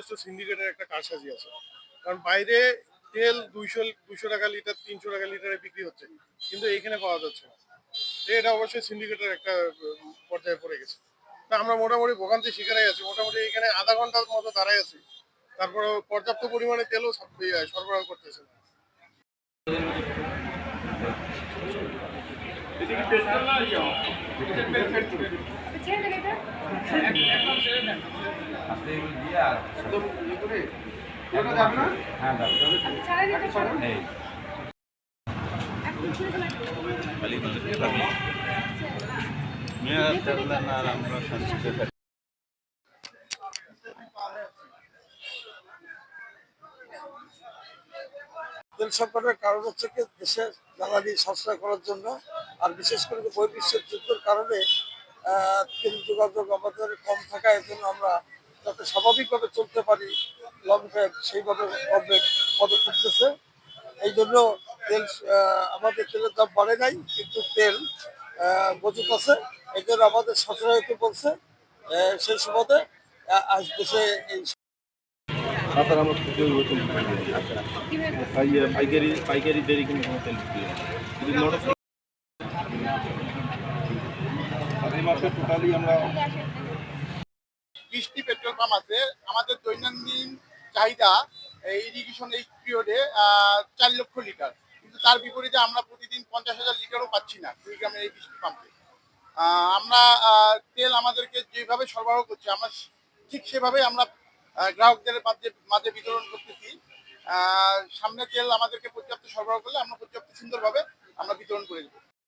যথেষ্ট সিন্ডিকেটের একটা কারসাজি আছে। কারণ বাইরে তেল 200 টাকা লিটার, 300 টাকা লিটারে বিক্রি হচ্ছে, কিন্তু এইখানে পাওয়া যাচ্ছে না। তো এটা অবশ্যই সিন্ডিকেটের একটা পর্যায়ে পড়ে গেছে। তা আমরা মোটামুটি ভোগান্তি শিকারে আছি। মোটামুটি এখানে আধা ঘন্টার মতো দাঁড়ায় আছি, তারপরেও পর্যাপ্ত পরিমাণে তেলও সরবরাহ করতেছে না। তেল সংকটের কারণ হচ্ছে কি দেশের জ্বালানি সাশ্রয় করার জন্য, আর বিশেষ করে বহির্বিশ্বের যুদ্ধের কারণে তেল যোগাযোগ আমাদের কম থাকায় জন্য আমরা যাতে স্বাভাবিকভাবে চলতে পারি লং টাইম সেইভাবে গভর্নমেন্ট পদক্ষেপ নিচ্ছে। এই জন্য তেল আমাদের তেলের দাম বাড়ে নাই, কিন্তু তেল মজুত আছে। এই জন্য আমাদের সাশ্রয় হতে বলছে। সেই সুবাদে আজ দেশে এই তাছাড়া আমরা জৈব তেল বিক্রি করি। আচ্ছা, পাইকারি পাইকারি দেরি কিন্তু কোনো তেল বিক্রি হয় না। যদি মোটর এই মাসে টোটালি আমরা 20টি পেট্রোল পাম্প আছে। আমাদের দৈনন্দিন চাহিদা ইরিগেশন এই পিরিয়ডে 4 লক্ষ লিটার, কিন্তু তার বিপরীতে আমরা প্রতিদিন 50,000 লিটারও পাচ্ছি না কুড়িগ্রামের এই 20টি পাম্পে। আমরা তেল আমাদেরকে যেভাবে সরবরাহ করছে, আমরা ঠিক সেভাবেই আমরা গ্রাহকদের মাঝে মাঝে বিতরণ করতেছি। সামনে তেল আমাদেরকে পর্যাপ্ত সরবরাহ করলে আমরা পর্যাপ্ত সুন্দরভাবে আমরা বিতরণ করে দেবো।